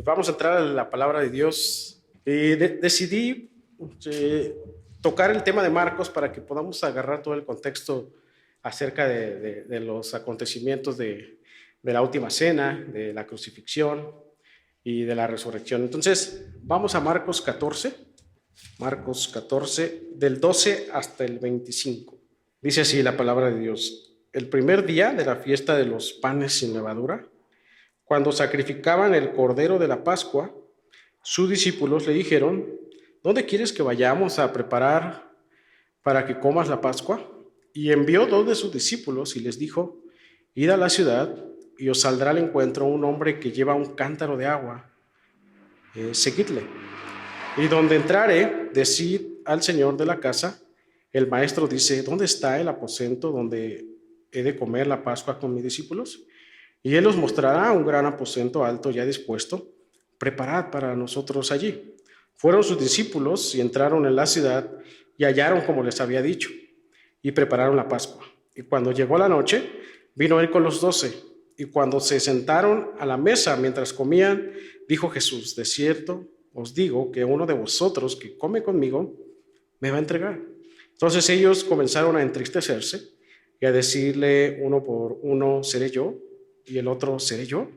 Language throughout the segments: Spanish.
Pues vamos a entrar a la palabra de Dios. Decidí tocar el tema de Marcos para que podamos agarrar todo el contexto acerca de los acontecimientos de la última cena, de la crucifixión y de la resurrección. Entonces, vamos a Marcos 14, del 12 hasta el 25. Dice así la palabra de Dios: el primer día de la fiesta de los panes sin levadura, cuando sacrificaban el cordero de la Pascua, sus discípulos le dijeron: ¿dónde quieres que vayamos a preparar para que comas la Pascua? Y envió 2 de sus discípulos y les dijo: id a la ciudad y os saldrá al encuentro un hombre que lleva un cántaro de agua. Seguidle. Y donde entrare, decid al señor de la casa: el maestro dice, ¿dónde está el aposento donde he de comer la Pascua con mis discípulos? Y él os mostrará un gran aposento alto ya dispuesto. Preparad para nosotros allí. Fueron sus discípulos y entraron en la ciudad y hallaron como les había dicho, y prepararon la Pascua. Y cuando llegó la noche, vino él con los 12, y cuando se sentaron a la mesa mientras comían, dijo Jesús: de cierto os digo que uno de vosotros que come conmigo me va a entregar. Entonces ellos comenzaron a entristecerse y a decirle uno por uno: ¿seré yo? Y el otro: ¿seré yo?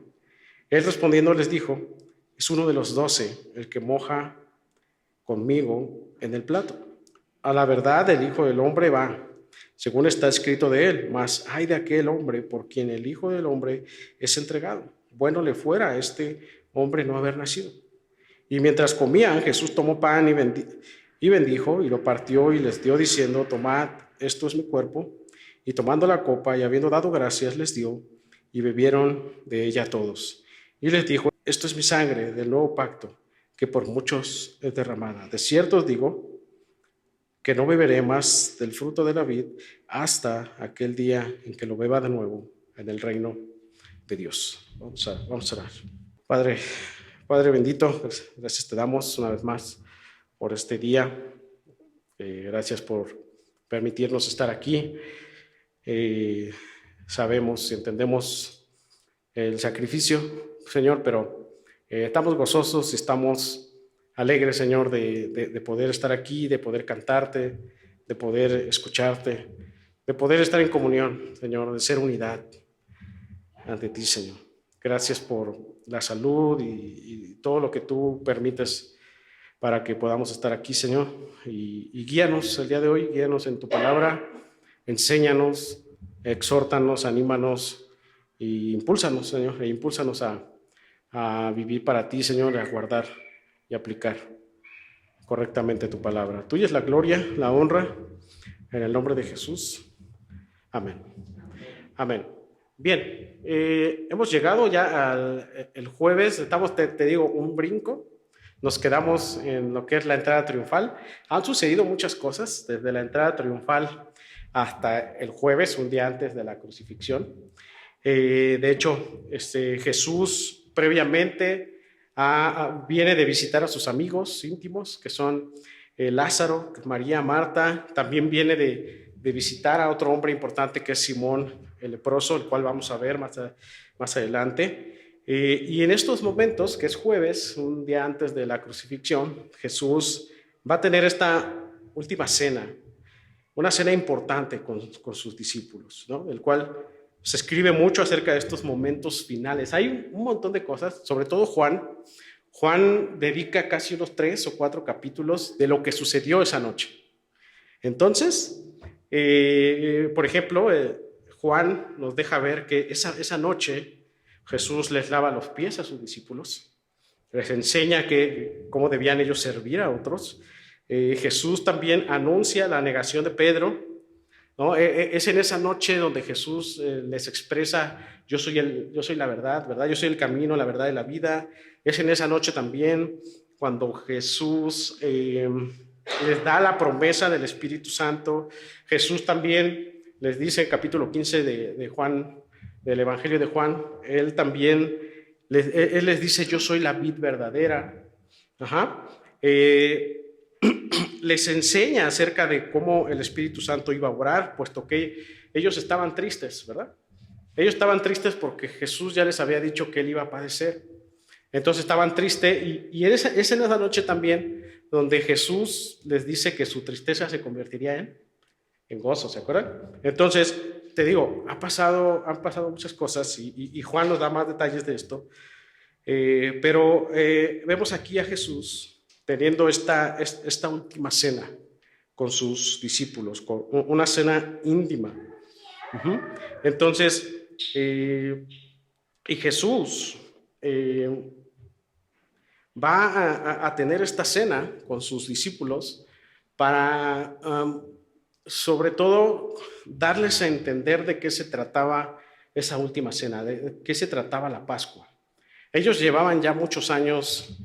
Él respondiendo les dijo: es uno de los 12 el que moja conmigo en el plato. A la verdad, el Hijo del Hombre va, según está escrito de él, mas ay de aquel hombre por quien el Hijo del Hombre es entregado. Bueno le fuera a este hombre no haber nacido. Y mientras comían, Jesús tomó pan y bendijo, y lo partió y les dio, diciendo: tomad, esto es mi cuerpo. Y tomando la copa y habiendo dado gracias, les dio, y bebieron de ella todos. Y les dijo: esto es mi sangre del nuevo pacto, que por muchos es derramada. De cierto os digo que no beberé más del fruto de la vid hasta aquel día en que lo beba de nuevo en el reino de Dios. Vamos a orar. Padre bendito, gracias te damos una vez más por este día. Gracias por permitirnos estar aquí. Sabemos y entendemos el sacrificio, Señor, pero estamos gozosos y estamos alegres, Señor, de poder estar aquí, de poder cantarte, de poder escucharte, de poder estar en comunión, Señor, de ser unidad ante ti, Señor. Gracias por la salud y todo lo que tú permites para que podamos estar aquí, Señor. Y guíanos el día de hoy, guíanos en tu palabra, enséñanos, exhórtanos, anímanos e impúlsanos, Señor, impúlsanos a vivir para ti, Señor, a guardar y aplicar correctamente tu palabra. Tuya es la gloria, la honra, en el nombre de Jesús. Amén. Amén. Bien, hemos llegado ya al jueves, estamos, te digo, un brinco. Nos quedamos en lo que es la entrada triunfal. Han sucedido muchas cosas desde la entrada triunfal hasta el jueves, un día antes de la crucifixión. De hecho, Jesús previamente viene de visitar a sus amigos íntimos, que son Lázaro, María, Marta. También viene de visitar a otro hombre importante que es Simón el leproso, el cual vamos a ver más adelante. Y en estos momentos, que es jueves, un día antes de la crucifixión, Jesús va a tener esta última cena, una cena importante con sus discípulos, ¿no? El cual se escribe mucho acerca de estos momentos finales. Hay un montón de cosas, sobre todo Juan. Juan dedica casi unos 3 o 4 capítulos de lo que sucedió esa noche. Entonces, por ejemplo, Juan nos deja ver que esa noche Jesús les lava los pies a sus discípulos, les enseña cómo debían ellos servir a otros. Jesús también anuncia la negación de Pedro, ¿no? Es en esa noche donde Jesús les expresa: yo soy la verdad, ¿verdad? Yo soy el camino, la verdad y la vida. Es en esa noche también cuando Jesús les da la promesa del Espíritu Santo. Jesús también les dice en capítulo 15 de Juan, del Evangelio de Juan, él también él les dice: yo soy la vid verdadera. Les enseña acerca de cómo el Espíritu Santo iba a obrar, puesto que ellos estaban tristes, ¿verdad? Ellos estaban tristes porque Jesús ya les había dicho que él iba a padecer. Entonces estaban tristes y es en esa noche también donde Jesús les dice que su tristeza se convertiría en gozo, ¿se acuerdan? Entonces, te digo, han pasado muchas cosas y Juan nos da más detalles de esto, pero vemos aquí a Jesús teniendo esta última cena con sus discípulos, con una cena íntima. Uh-huh. Entonces, y Jesús va a tener esta cena con sus discípulos para, sobre todo, darles a entender de qué se trataba esa última cena, de qué se trataba la Pascua. Ellos llevaban ya muchos años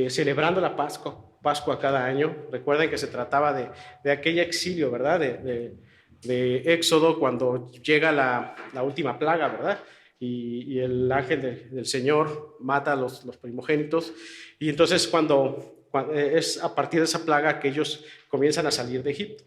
celebrando la Pascua cada año. Recuerden que se trataba de aquel exilio, ¿verdad? De Éxodo, cuando llega la última plaga, ¿verdad? Y el ángel del Señor mata a los primogénitos. Y entonces cuando es a partir de esa plaga que ellos comienzan a salir de Egipto.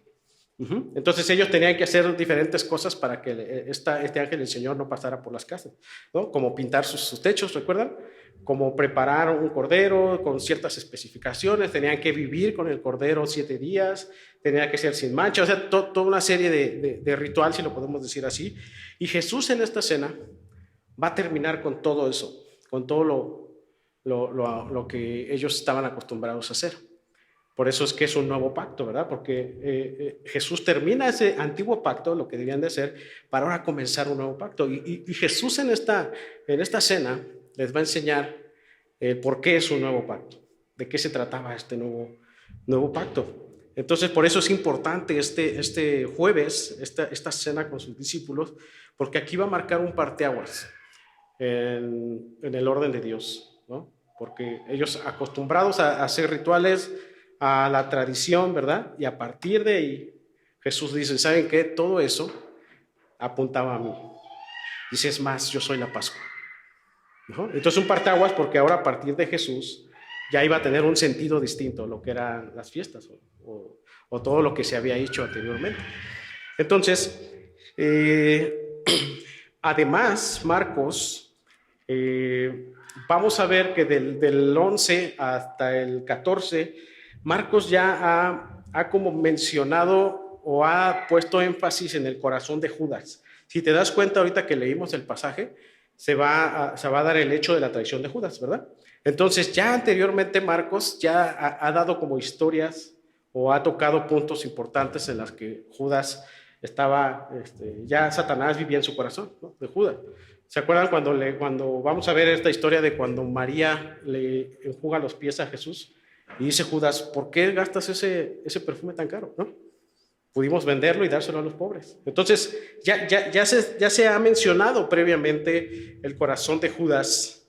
Uh-huh. Entonces ellos tenían que hacer diferentes cosas para que este ángel del Señor no pasara por las casas, ¿no? Como pintar sus techos, ¿recuerdan? Como preparar un cordero con ciertas especificaciones, tenían que vivir con el cordero 7 días, tenía que ser sin mancha, o sea, toda una serie de ritual, si lo podemos decir así. Y Jesús en esta cena va a terminar con todo eso, con todo lo que ellos estaban acostumbrados a hacer. Por eso es que es un nuevo pacto, ¿verdad? Porque Jesús termina ese antiguo pacto, lo que debían de hacer, para ahora comenzar un nuevo pacto. Y Jesús en esta cena les va a enseñar por qué es un nuevo pacto, de qué se trataba este nuevo pacto. Entonces, por eso es importante este jueves, esta cena con sus discípulos, porque aquí va a marcar un parteaguas en el orden de Dios, ¿no? Porque ellos acostumbrados a hacer rituales, a la tradición, ¿verdad? Y a partir de ahí, Jesús dice, ¿saben qué? Todo eso apuntaba a mí. Dice, es más, yo soy la Pascua, ¿no? Entonces un parteaguas porque ahora a partir de Jesús ya iba a tener un sentido distinto lo que eran las fiestas o todo lo que se había hecho anteriormente. Entonces, además, Marcos, vamos a ver que del 11 hasta el 14, Marcos ya ha como mencionado o ha puesto énfasis en el corazón de Judas. Si te das cuenta ahorita que leímos el pasaje, se va a dar el hecho de la traición de Judas, ¿verdad? Entonces ya anteriormente Marcos ya ha dado como historias o ha tocado puntos importantes en las que Judas estaba, ya Satanás vivía en su corazón, ¿no? De Judas. ¿Se acuerdan cuando vamos a ver esta historia de cuando María le enjuga los pies a Jesús? Y dice Judas, ¿por qué gastas ese perfume tan caro? ¿No? Pudimos venderlo y dárselo a los pobres. Entonces, ya se ha mencionado previamente el corazón de Judas.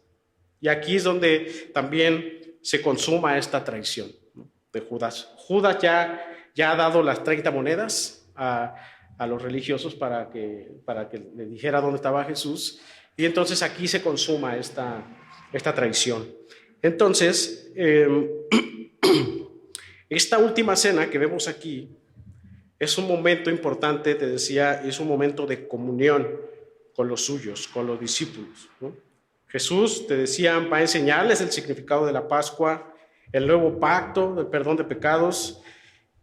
Y aquí es donde también se consuma esta traición, ¿no? De Judas. Judas ya ha dado las 30 monedas a los religiosos para que le dijera dónde estaba Jesús. Y entonces aquí se consuma esta traición. Entonces, esta última cena que vemos aquí es un momento importante, te decía, es un momento de comunión con los suyos, con los discípulos, ¿no? Jesús, te decía, va a enseñarles el significado de la Pascua, el nuevo pacto, del perdón de pecados,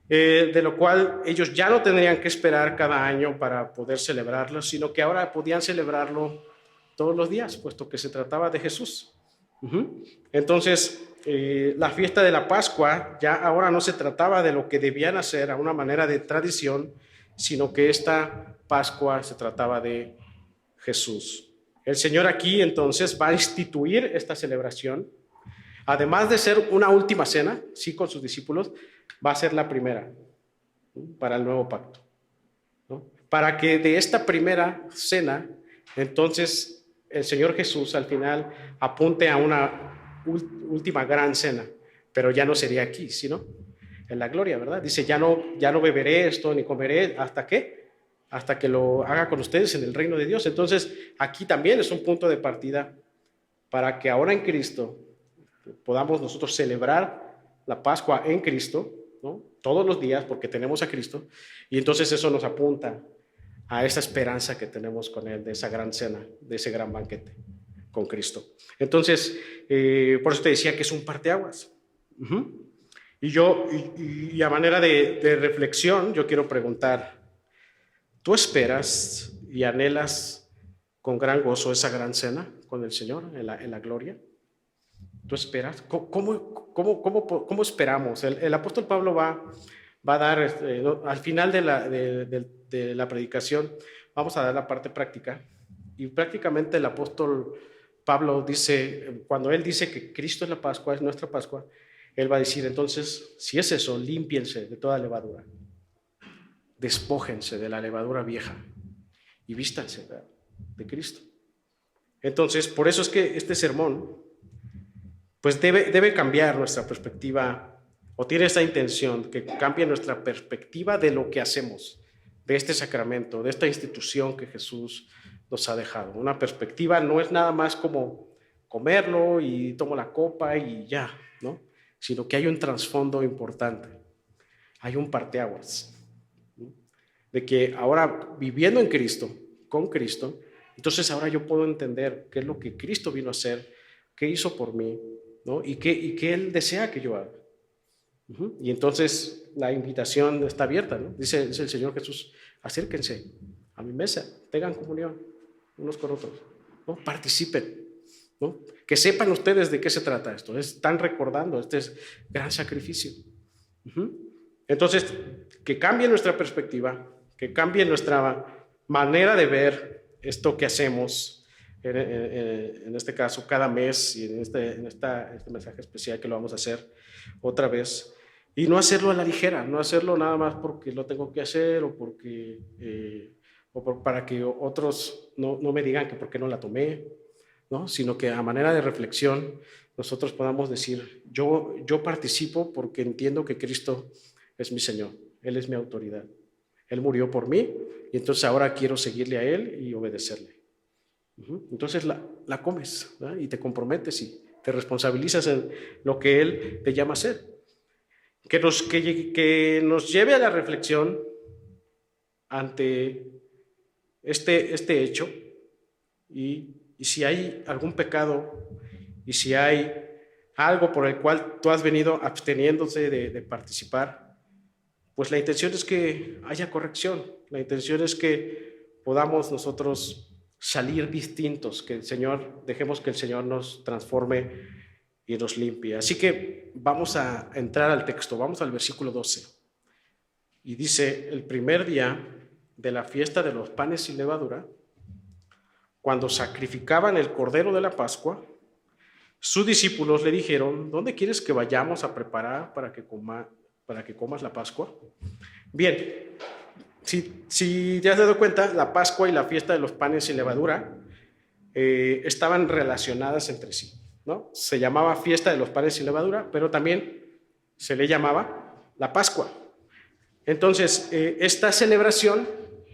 de lo cual ellos ya no tendrían que esperar cada año para poder celebrarlo, sino que ahora podían celebrarlo todos los días, puesto que se trataba de Jesús. Uh-huh. Entonces, la fiesta de la Pascua ya ahora no se trataba de lo que debían hacer a una manera de tradición, sino que esta Pascua se trataba de Jesús. El Señor aquí entonces va a instituir esta celebración, además de ser una última cena, sí, con sus discípulos, va a ser la primera, ¿no? Para el nuevo pacto, ¿no? Para que de esta primera cena, entonces el Señor Jesús al final apunte a una última gran cena, pero ya no sería aquí, sino en la gloria, ¿verdad? Dice, ya no beberé esto ni comeré, ¿hasta qué? Hasta que lo haga con ustedes en el reino de Dios. Entonces, aquí también es un punto de partida para que ahora en Cristo podamos nosotros celebrar la Pascua en Cristo, ¿no? Todos los días, porque tenemos a Cristo, y entonces eso nos apunta a esa esperanza que tenemos con Él, de esa gran cena, de ese gran banquete con Cristo. Entonces, por eso te decía que es un parteaguas. Y a manera de reflexión, yo quiero preguntar, ¿tú esperas y anhelas con gran gozo esa gran cena con el Señor en la gloria? ¿Tú esperas? ¿Cómo esperamos? El apóstol Pablo va a dar, al final de la predicación, vamos a dar la parte práctica. Y prácticamente el apóstol Pablo dice, cuando él dice que Cristo es la Pascua, es nuestra Pascua, él va a decir, entonces, si es eso, límpiense de toda levadura. Despójense de la levadura vieja y vístanse de Cristo. Entonces, por eso es que este sermón pues debe cambiar nuestra perspectiva, o tiene esa intención, que cambie nuestra perspectiva de lo que hacemos, de este sacramento, de esta institución que Jesús nos ha dejado. Una perspectiva no es nada más como comerlo y tomo la copa y ya, ¿no? Sino que hay un trasfondo importante, hay un parteaguas, ¿no? De que ahora viviendo en Cristo, con Cristo, entonces ahora yo puedo entender qué es lo que Cristo vino a hacer, qué hizo por mí, ¿no? y qué Él desea que yo haga. Y entonces la invitación está abierta, ¿no? Dice el Señor Jesús, acérquense a mi mesa, tengan comunión unos con otros, ¿no? Participen, ¿no? Que sepan ustedes de qué se trata esto. Están recordando este gran sacrificio. Entonces, que cambie nuestra perspectiva, que cambie nuestra manera de ver esto que hacemos, en este caso cada mes, y en este mensaje especial que lo vamos a hacer otra vez, y no hacerlo a la ligera, no hacerlo nada más porque lo tengo que hacer o para que otros no me digan que por qué no la tomé, ¿no? Sino que a manera de reflexión nosotros podamos decir, yo participo porque entiendo que Cristo es mi Señor, Él es mi autoridad, Él murió por mí y entonces ahora quiero seguirle a Él y obedecerle. Entonces la comes, ¿verdad? Y te comprometes y te responsabilizas en lo que Él te llama a hacer. Que nos lleve a la reflexión ante este hecho y si hay algún pecado y si hay algo por el cual tú has venido absteniéndose de participar, pues la intención es que haya corrección, la intención es que podamos nosotros salir distintos, dejemos que el Señor nos transforme y nos limpie. Así que vamos a entrar al texto, vamos al versículo 12. Y dice, el primer día de la fiesta de los panes sin levadura, cuando sacrificaban el cordero de la Pascua, sus discípulos le dijeron, ¿dónde quieres que vayamos a preparar para que comas la Pascua? Bien, si te has dado cuenta, la Pascua y la fiesta de los panes sin levadura estaban relacionadas entre sí, ¿no? Se llamaba fiesta de los panes sin levadura, pero también se le llamaba la Pascua. Entonces, esta celebración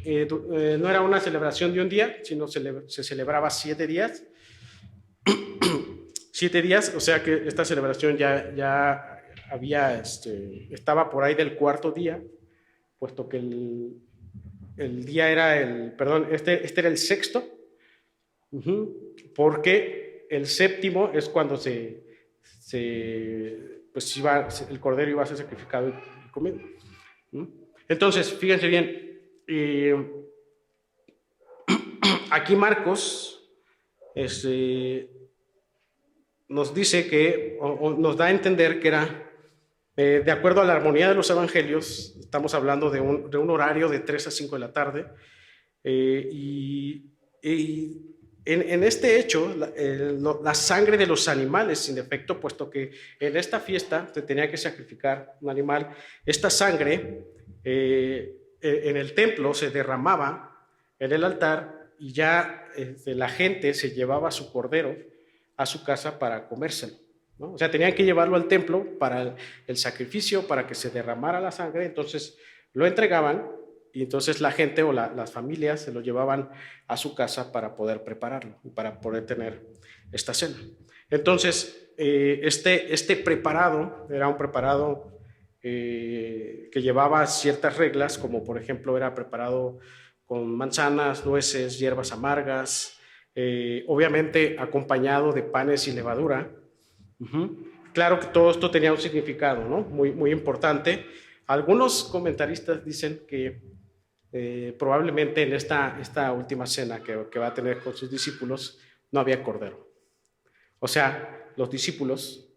no era una celebración de un día, sino se celebraba 7 días. 7 días, o sea que esta celebración ya estaba por ahí del cuarto día, puesto que el día era este era el sexto, porque el séptimo es cuando el cordero iba a ser sacrificado y comido. Entonces, fíjense bien, aquí Marcos nos dice que, o nos da a entender que era, de acuerdo a la armonía de los evangelios, estamos hablando de un horario de 3 a 5 de la tarde, y en este hecho, la sangre de los animales, sin defecto, puesto que en esta fiesta se tenía que sacrificar un animal, esta sangre en el templo se derramaba en el altar y ya la gente se llevaba su cordero a su casa para comérselo, ¿no? O sea, tenían que llevarlo al templo para el sacrificio, para que se derramara la sangre, entonces lo entregaban y entonces la gente o las familias se lo llevaban a su casa para poder prepararlo y para poder tener esta cena. Entonces, este preparado era un preparado que llevaba ciertas reglas, como por ejemplo era preparado con manzanas, nueces, hierbas amargas, obviamente acompañado de panes y levadura. Claro que todo esto tenía un significado, ¿no? Muy, muy importante. Algunos comentaristas dicen que probablemente en esta última cena que va a tener con sus discípulos no había cordero. O sea, los discípulos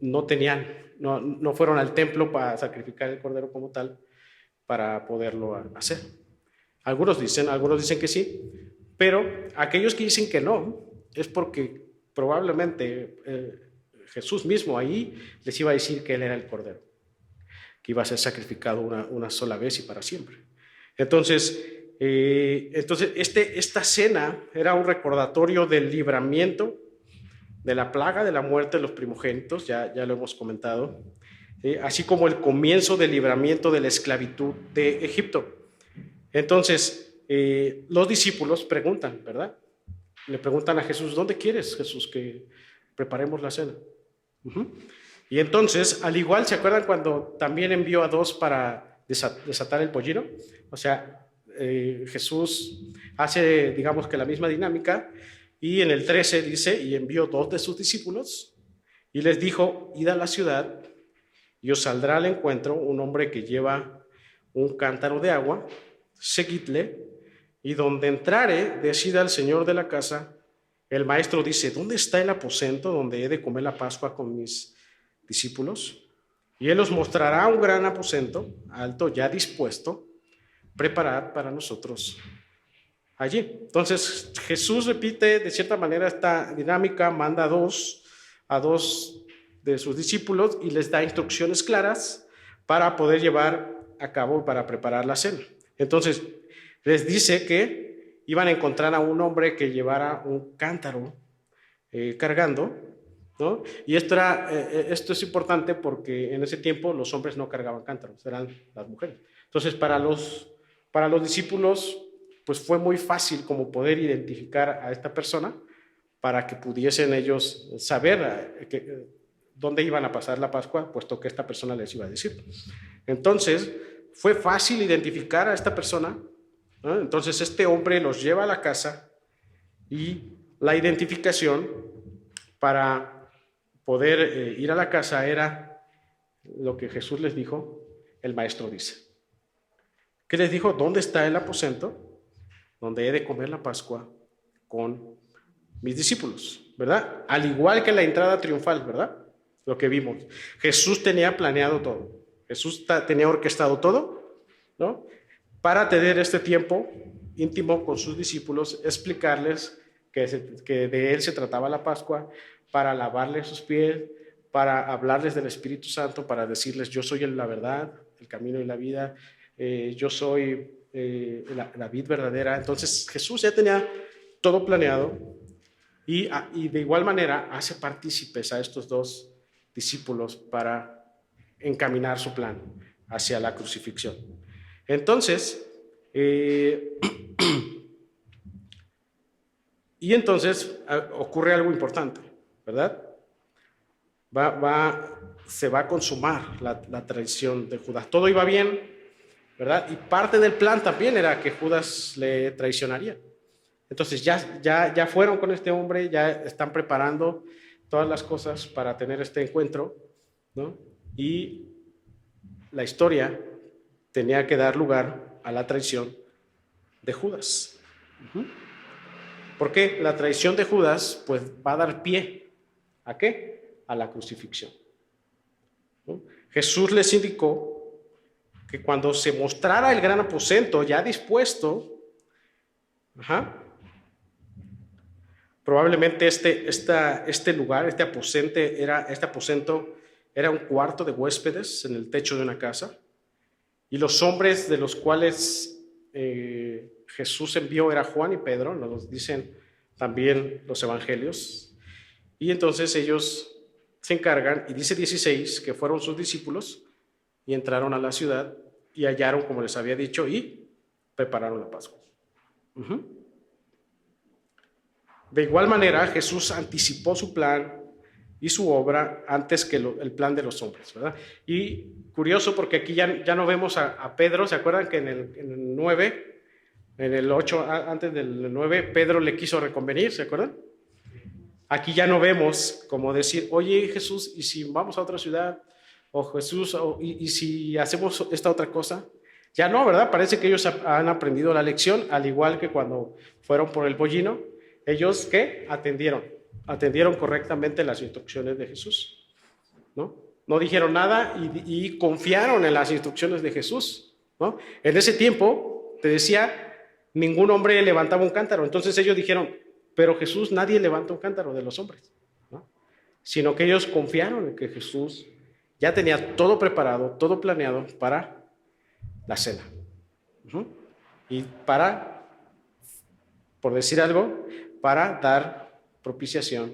no fueron al templo para sacrificar el cordero como tal para poderlo hacer. Algunos dicen que sí, pero aquellos que dicen que no, es porque probablemente Jesús mismo ahí les iba a decir que Él era el Cordero, que iba a ser sacrificado una sola vez y para siempre. Entonces esta cena era un recordatorio del libramiento de la plaga de la muerte de los primogénitos, ya lo hemos comentado, así como el comienzo del libramiento de la esclavitud de Egipto. Entonces, los discípulos preguntan, ¿verdad? Le preguntan a Jesús, ¿dónde quieres, Jesús, que preparemos la cena? Y entonces, al igual, ¿se acuerdan cuando también envió a 2 para desatar el pollino? O sea, Jesús hace, digamos que la misma dinámica, y en el 13 dice, y envió 2 de sus discípulos, y les dijo, id a la ciudad, y os saldrá al encuentro un hombre que lleva un cántaro de agua, seguidle, y donde entrare, decid al señor de la casa. El maestro dice, ¿dónde está el aposento donde he de comer la Pascua con mis discípulos? Y él os mostrará un gran aposento, alto, ya dispuesto, preparad para nosotros allí. Entonces, Jesús repite de cierta manera esta dinámica, manda a dos de sus discípulos y les da instrucciones claras para poder llevar a cabo, para preparar la cena. Entonces, les dice que iban a encontrar a un hombre que llevara un cántaro cargando, ¿no? Y esto es importante porque en ese tiempo los hombres no cargaban cántaros, eran las mujeres. Entonces, para los discípulos, pues fue muy fácil como poder identificar a esta persona para que pudiesen ellos saber dónde iban a pasar la Pascua, puesto que esta persona les iba a decir. Entonces, fue fácil identificar a esta persona, ¿no? Entonces, este hombre los lleva a la casa y la identificación para poder ir a la casa era lo que Jesús les dijo, el maestro dice. ¿Qué les dijo? ¿Dónde está el aposento donde he de comer la Pascua con mis discípulos? ¿Verdad? Al igual que la entrada triunfal, ¿verdad? Lo que vimos. Jesús tenía planeado todo. Jesús tenía orquestado todo, ¿no? Para tener este tiempo íntimo con sus discípulos, explicarles que de Él se trataba la Pascua, para lavarles sus pies, para hablarles del Espíritu Santo, para decirles, yo soy la verdad, el camino y la vida, yo soy la vid verdadera. Entonces Jesús ya tenía todo planeado y de igual manera hace partícipes a estos 2 discípulos para encaminar su plan hacia la crucifixión. Entonces, y entonces ocurre algo importante, ¿verdad? Se va a consumar la traición de Judas. Todo iba bien, ¿verdad? Y parte del plan también era que Judas le traicionaría. Entonces ya fueron con este hombre, ya están preparando todas las cosas para tener este encuentro, ¿no? Y la historia tenía que dar lugar a la traición de Judas. Porque la traición de Judas pues va a dar pie ¿a qué? A la crucifixión, ¿no? Jesús les indicó que cuando se mostrara el gran aposento ya dispuesto, probablemente este lugar, este aposento era un cuarto de huéspedes en el techo de una casa, y los hombres de los cuales Jesús envió era Juan y Pedro, nos dicen también los evangelios, y entonces ellos se encargan, y dice 16, que fueron sus discípulos y entraron a la ciudad y hallaron, como les había dicho, y prepararon la Pascua. De igual manera, Jesús anticipó su plan y su obra antes que el plan de los hombres, ¿verdad? Y curioso porque aquí ya no vemos a Pedro. ¿Se acuerdan que en el 9 En el 8, antes del 9, Pedro le quiso reconvenir, ¿se acuerdan? Aquí ya no vemos como decir, oye Jesús, ¿y si vamos a otra ciudad? O Jesús, ¿y si hacemos esta otra cosa? Ya no, ¿verdad? Parece que ellos han aprendido la lección, al igual que cuando fueron por el pollino. Ellos, ¿qué? Atendieron correctamente las instrucciones de Jesús, ¿no? No dijeron nada y confiaron en las instrucciones de Jesús, ¿no? En ese tiempo, te decía, ningún hombre levantaba un cántaro. Entonces ellos dijeron, pero Jesús, nadie levanta un cántaro de los hombres, ¿no? Sino que ellos confiaron en que Jesús ya tenía todo preparado, todo planeado para la cena. Y para, por decir algo, para dar propiciación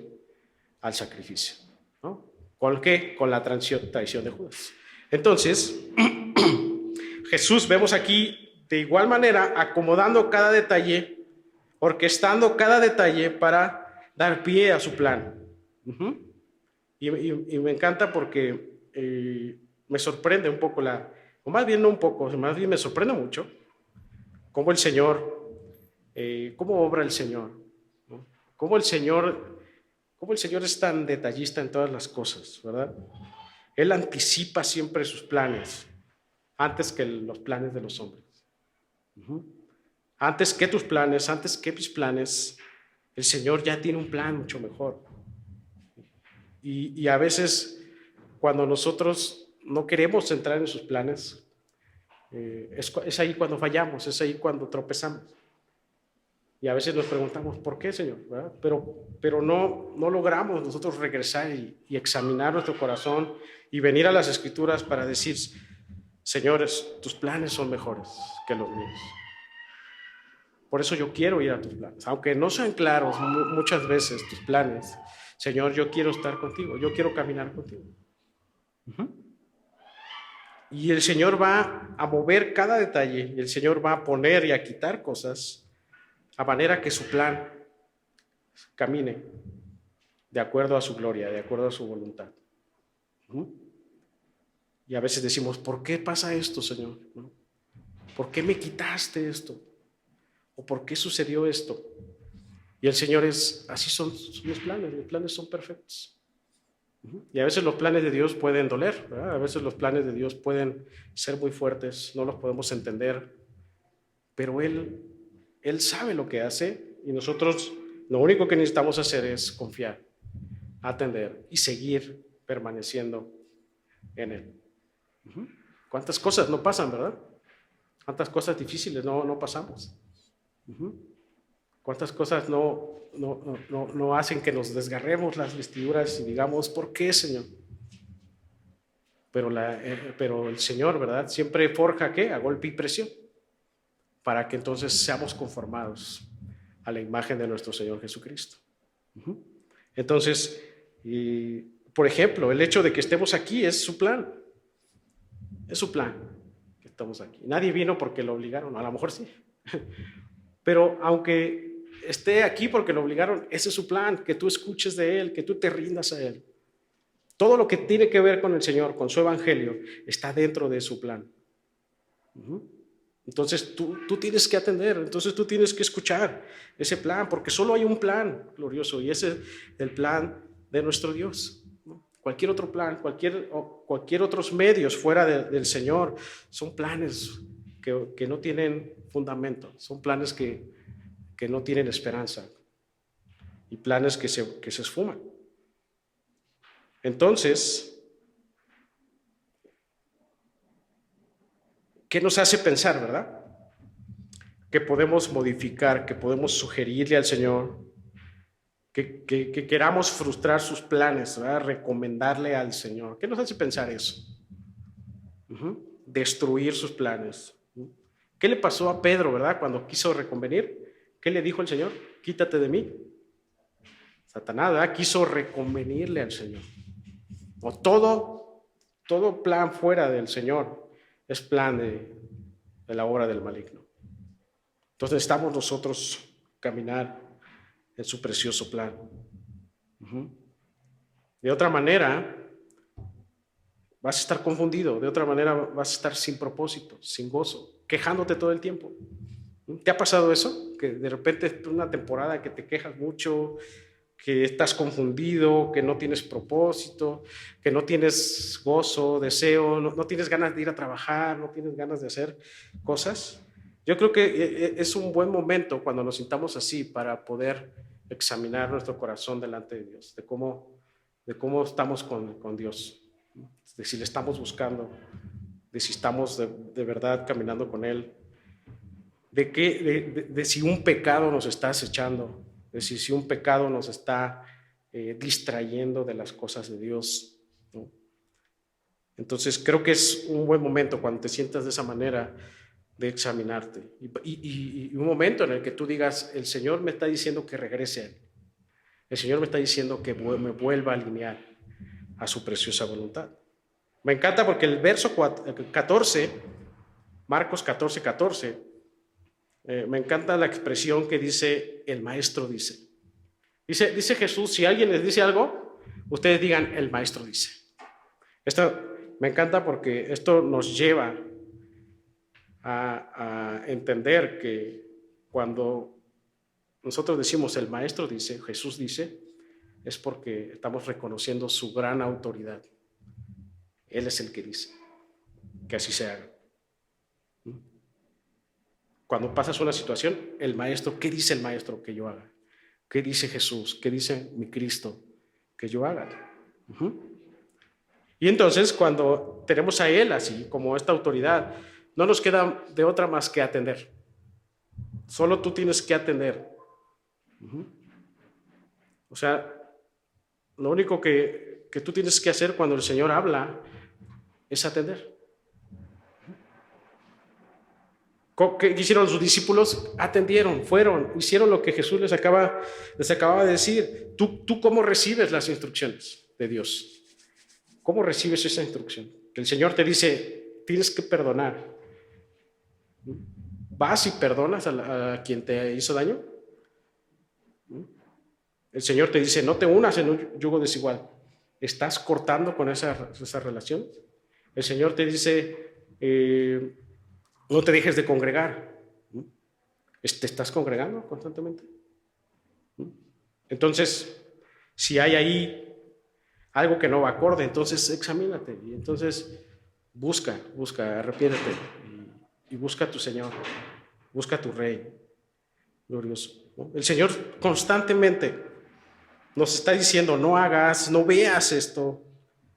al sacrificio, ¿no? ¿Con qué? Con la traición de Judas. Entonces, Jesús, vemos aquí, de igual manera, acomodando cada detalle, orquestando cada detalle para dar pie a su plan. Y me encanta porque me sorprende un poco o más bien no un poco, más bien me sorprende mucho cómo el Señor, cómo obra el Señor, ¿no? Cómo el Señor es tan detallista en todas las cosas, ¿verdad? Él anticipa siempre sus planes antes que los planes de los hombres. Antes que tus planes, antes que mis planes, el Señor ya tiene un plan mucho mejor. Y a veces, cuando nosotros no queremos entrar en sus planes, es ahí cuando fallamos, es ahí cuando tropezamos. Y a veces nos preguntamos, ¿por qué, Señor? ¿Verdad? Pero no logramos nosotros regresar y examinar nuestro corazón y venir a las Escrituras para decir, Señores, tus planes son mejores que los míos. Por eso yo quiero ir a tus planes. Aunque no sean claros muchas veces tus planes, Señor, yo quiero estar contigo, yo quiero caminar contigo. Y el Señor va a mover cada detalle, y el Señor va a poner y a quitar cosas a manera que su plan camine de acuerdo a su gloria, de acuerdo a su voluntad. Y a veces decimos, ¿por qué pasa esto, Señor? ¿Por qué me quitaste esto? ¿O por qué sucedió esto? Y el Señor así son mis planes son perfectos. Y a veces los planes de Dios pueden doler, ¿verdad? A veces los planes de Dios pueden ser muy fuertes, no los podemos entender, pero Él sabe lo que hace y nosotros lo único que necesitamos hacer es confiar, atender y seguir permaneciendo en Él. ¿Cuántas cosas no pasan, verdad? ¿Cuántas cosas difíciles no pasamos? ¿Cuántas cosas no hacen que nos desgarremos las vestiduras y digamos, ¿por qué, Señor? Pero el Señor, ¿verdad? Siempre forja, ¿qué? A golpe y presión, para que entonces seamos conformados a la imagen de nuestro Señor Jesucristo. Entonces, por ejemplo, el hecho de que estemos aquí es su plan. Es su plan que estamos aquí. Nadie vino porque lo obligaron, a lo mejor sí. Pero aunque esté aquí porque lo obligaron, ese es su plan, que tú escuches de Él, que tú te rindas a Él. Todo lo que tiene que ver con el Señor, con su evangelio, está dentro de su plan. Entonces tú tienes que atender, entonces tú tienes que escuchar ese plan, porque solo hay un plan glorioso y ese es el plan de nuestro Dios. Cualquier otro plan, cualquier otros medios fuera del Señor son planes que no tienen fundamento, son planes que no tienen esperanza y planes que se esfuman. Entonces, ¿qué nos hace pensar, verdad? Que podemos modificar, que podemos sugerirle al Señor, que queramos frustrar sus planes, ¿verdad? Recomendarle al Señor. ¿Qué nos hace pensar eso? Destruir sus planes. ¿Qué le pasó a Pedro, verdad? Cuando quiso reconvenir, ¿qué le dijo el Señor? Quítate de mí. Satanás, ¿verdad? Quiso reconvenirle al Señor. O todo plan fuera del Señor es plan de la obra del maligno. Entonces necesitamos nosotros caminar en su precioso plan. De otra manera, vas a estar confundido, de otra manera vas a estar sin propósito, sin gozo, quejándote todo el tiempo. ¿Te ha pasado eso? Que de repente es una temporada que te quejas mucho, que estás confundido, que no tienes propósito, que no tienes gozo, deseo, no tienes ganas de ir a trabajar, no tienes ganas de hacer cosas. Yo creo que es un buen momento cuando nos sintamos así para poder examinar nuestro corazón delante de Dios, de cómo estamos con Dios, de si le estamos buscando, de si estamos de verdad caminando con Él, de si un pecado nos está acechando, de si un pecado nos está distrayendo de las cosas de Dios, ¿no? Entonces creo que es un buen momento cuando te sientas de esa manera de examinarte y un momento en el que tú digas, el Señor me está diciendo que regrese a Él, el Señor me está diciendo que me vuelva a alinear a su preciosa voluntad. Me encanta porque el verso 14, Marcos 14, me encanta la expresión que dice, el maestro dice. Dice Jesús, si alguien les dice algo, ustedes digan, el maestro dice. Esto me encanta porque esto nos lleva a entender que cuando nosotros decimos, el maestro dice, Jesús dice, es porque estamos reconociendo su gran autoridad. Él es el que dice que así se haga. Cuando pasas una situación, el maestro, ¿qué dice el maestro que yo haga? ¿Qué dice Jesús? ¿Qué dice mi Cristo que yo haga? Y entonces, cuando tenemos a Él así, como esta autoridad, no nos queda de otra más que atender. Solo tú tienes que atender. O sea, lo único que tú tienes que hacer cuando el Señor habla es atender. ¿Qué hicieron sus discípulos? Atendieron, fueron, hicieron lo que Jesús les acababa de decir. ¿Tú cómo recibes las instrucciones de Dios? ¿Cómo recibes esa instrucción? Que el Señor te dice, tienes que perdonar. ¿Vas y perdonas a quien te hizo daño? El Señor te dice, no te unas en un yugo desigual. ¿Estás cortando con esa relación? El Señor te dice, no te dejes de congregar. ¿Te estás congregando constantemente? Entonces, si hay ahí algo que no va acorde, entonces examínate y entonces busca, arrepiéntete y busca a tu Señor, busca a tu Rey glorioso, ¿no? El Señor constantemente nos está diciendo, no hagas, no veas esto,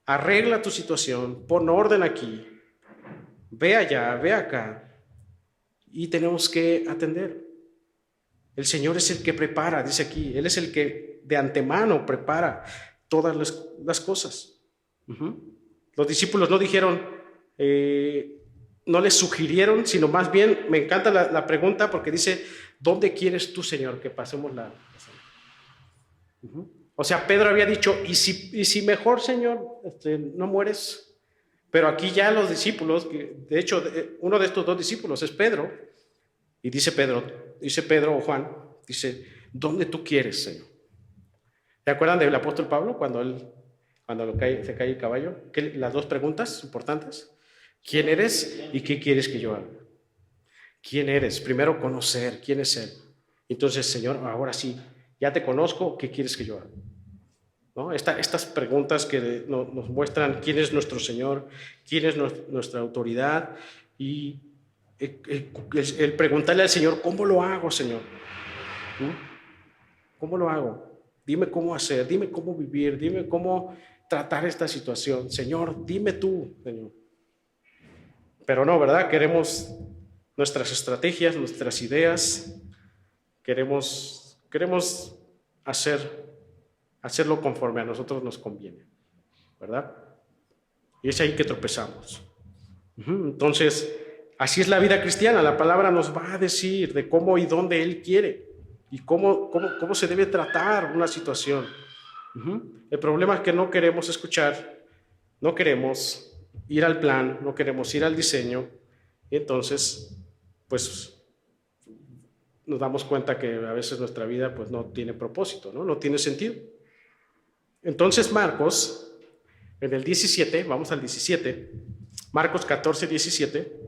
arregla tu situación, pon orden aquí, ve allá, ve acá, y tenemos que atender. El Señor es el que prepara, dice aquí, Él es el que de antemano prepara todas las cosas. Los discípulos no dijeron, no les sugirieron, sino más bien, me encanta la pregunta porque dice, ¿dónde quieres tú, Señor, que pasemos la semana? O sea, Pedro había dicho, ¿y si mejor, Señor, no mueres? Pero aquí ya los discípulos, de hecho, uno de estos dos discípulos es Pedro, y dice Pedro o Juan, dice, ¿dónde tú quieres, Señor? ¿Se acuerdan del apóstol Pablo cuando se cae el caballo? Las dos preguntas importantes. ¿Quién eres y qué quieres que yo haga? ¿Quién eres? Primero conocer quién es Él. Entonces, Señor, ahora sí, ya te conozco, ¿qué quieres que yo haga? ¿No? Estas preguntas que nos muestran quién es nuestro Señor, quién es nuestra autoridad y el preguntarle al Señor, ¿cómo lo hago, Señor? ¿Cómo lo hago? Dime cómo hacer, dime cómo vivir, dime cómo tratar esta situación. Señor, dime tú, Señor. Pero no, ¿verdad? Queremos nuestras estrategias, nuestras ideas. Queremos hacerlo conforme a nosotros nos conviene, ¿verdad? Y es ahí que tropezamos. Entonces, así es la vida cristiana. La palabra nos va a decir de cómo y dónde Él quiere y cómo se debe tratar una situación. El problema es que no queremos escuchar, no queremos ir al plan, no queremos ir al diseño, y entonces, pues, nos damos cuenta que a veces nuestra vida pues no tiene propósito, no tiene sentido. Entonces Marcos, en el 17, vamos al 17, Marcos 14, 17,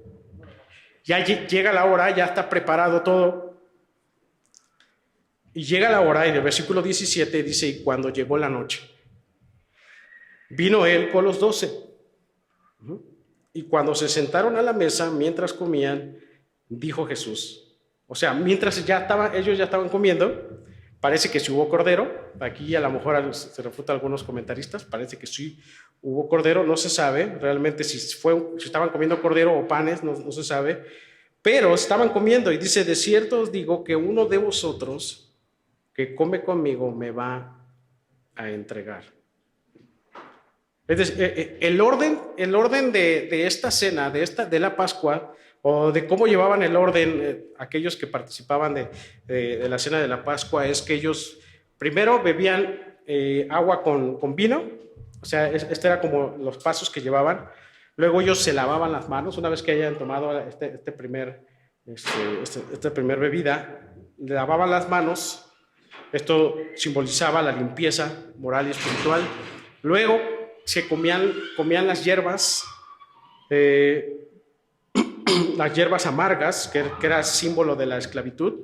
Ya llega la hora, ya está preparado todo. Y llega la hora, y en el versículo 17 dice, y cuando llegó la noche, vino él con los 12. Y cuando se sentaron a la mesa, mientras comían, dijo Jesús. O sea, mientras ellos ya estaban comiendo, parece que sí hubo cordero. Aquí a lo mejor se refuta a algunos comentaristas, parece que sí hubo cordero, no se sabe realmente si estaban comiendo cordero o panes, no se sabe, pero estaban comiendo y dice, de cierto os digo que uno de vosotros que come conmigo me va a entregar. Es decir, el orden de esta cena, de la Pascua, o de cómo llevaban el orden aquellos que participaban de la cena de la Pascua, es que ellos primero bebían agua con vino, o sea, este era como los pasos que llevaban. Luego ellos se lavaban las manos una vez que hayan tomado esta primer bebida, lavaban las manos. Esto simbolizaba la limpieza moral y espiritual. Luego se comían las hierbas, las hierbas amargas, que era símbolo de la esclavitud.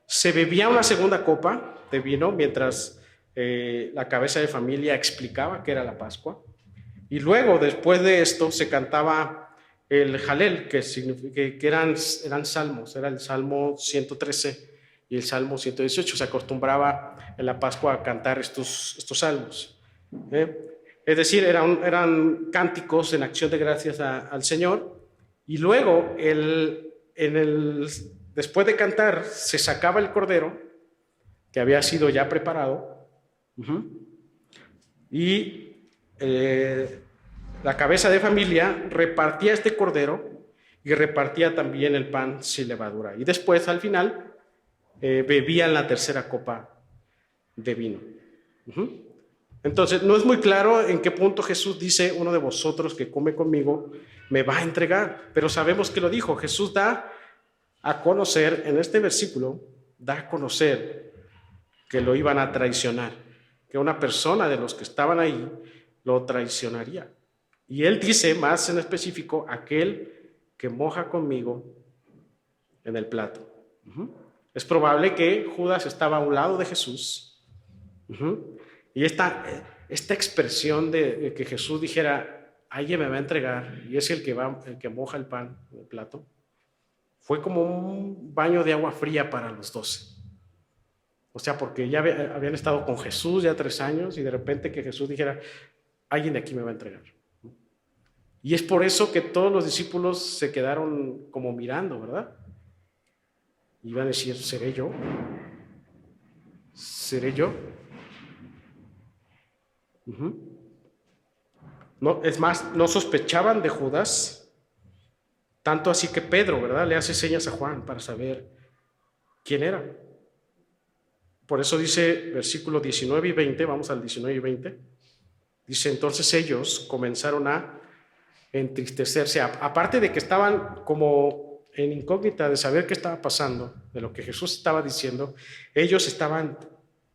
Se bebía una segunda copa de vino mientras la cabeza de familia explicaba qué era la Pascua. Y luego, después de esto, se cantaba el Jalel, que eran salmos, era el Salmo 113 y el Salmo 118. Se acostumbraba en la Pascua a cantar estos salmos. Es decir, eran cánticos en acción de gracias al Señor. Y luego, después de cantar, se sacaba el cordero, que había sido ya preparado, y la cabeza de familia repartía este cordero y repartía también el pan sin levadura. Y después, al final, bebían la tercera copa de vino. Entonces, no es muy claro en qué punto Jesús dice, uno de vosotros que come conmigo me va a entregar, pero sabemos que lo dijo. Jesús da a conocer, en este versículo, da a conocer que lo iban a traicionar, que una persona de los que estaban ahí lo traicionaría. Y él dice más en específico, aquel que moja conmigo en el plato. Es probable que Judas estaba a un lado de Jesús. Y esta expresión de que Jesús dijera, alguien me va a entregar, y es el que moja el pan en el plato, fue como un baño de agua fría para los 12. O sea, porque ya habían estado con Jesús ya 3 años, y de repente que Jesús dijera, alguien de aquí me va a entregar. Y es por eso que todos los discípulos se quedaron como mirando, ¿verdad? Iban a decir, ¿seré yo? ¿Seré yo? No, es más, no sospechaban de Judas, tanto así que Pedro, ¿verdad? Le hace señas a Juan para saber quién era. Por eso dice versículo 19 y 20, vamos al 19 y 20, dice, entonces ellos comenzaron a entristecerse, aparte de que estaban como en incógnita de saber qué estaba pasando, de lo que Jesús estaba diciendo, ellos estaban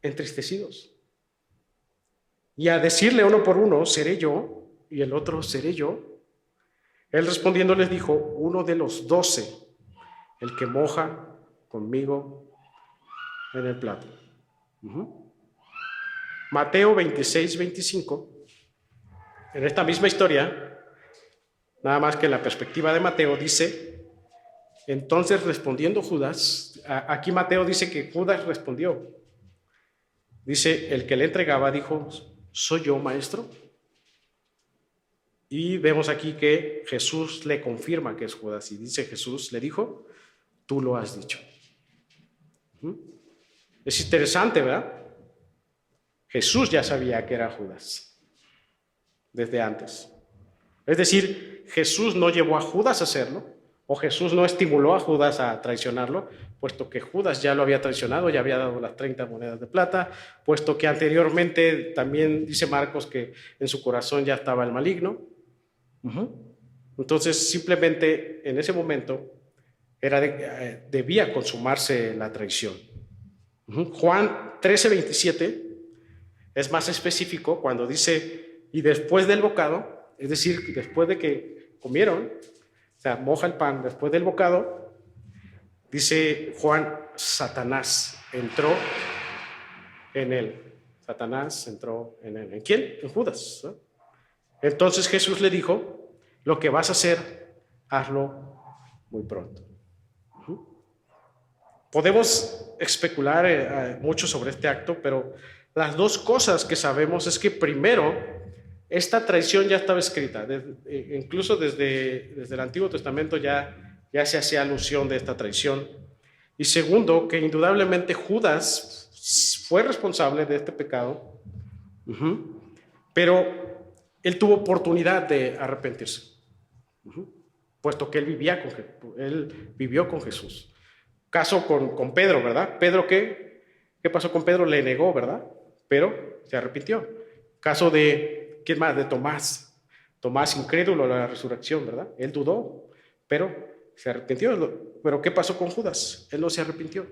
entristecidos. Y a decirle uno por uno, seré yo, y el otro, seré yo, él respondiendo les dijo, uno de los 12, el que moja conmigo en el plato. Mateo 26, 25, en esta misma historia, nada más que en la perspectiva de Mateo, dice, entonces respondiendo Judas, aquí Mateo dice que Judas respondió, dice, el que le entregaba dijo, ¿soy yo, maestro? Y vemos aquí que Jesús le confirma que es Judas, y dice Jesús, le dijo, tú lo has dicho. Es interesante, ¿verdad? Jesús ya sabía que era Judas desde antes. Es decir, Jesús no llevó a Judas a hacerlo, o Jesús no estimuló a Judas a traicionarlo, puesto que Judas ya lo había traicionado, ya había dado las 30 monedas de plata, puesto que anteriormente también dice Marcos que en su corazón ya estaba el maligno. Entonces, simplemente en ese momento debía consumarse la traición. Juan 13:27 es más específico cuando dice, y después del bocado, es decir, después de que comieron, sea, moja el pan después del bocado. Dice Juan, Satanás entró en él. Satanás entró en él. ¿En quién? En Judas, ¿no? Entonces Jesús le dijo, lo que vas a hacer, hazlo muy pronto. Podemos especular mucho sobre este acto, pero las dos cosas que sabemos es que primero, esta traición ya estaba escrita. Incluso desde el Antiguo Testamento ya se hacía alusión de esta traición. Y segundo, que indudablemente Judas fue responsable de este pecado, pero él tuvo oportunidad de arrepentirse, puesto que él vivió con Jesús. Caso con Pedro, ¿verdad? Pedro, ¿qué pasó con Pedro? Le negó, ¿verdad? Pero se arrepintió. Caso de, ¿quién más? De Tomás. Tomás, incrédulo a la resurrección, ¿verdad? Él dudó, pero se arrepintió. Pero ¿qué pasó con Judas? Él no se arrepintió,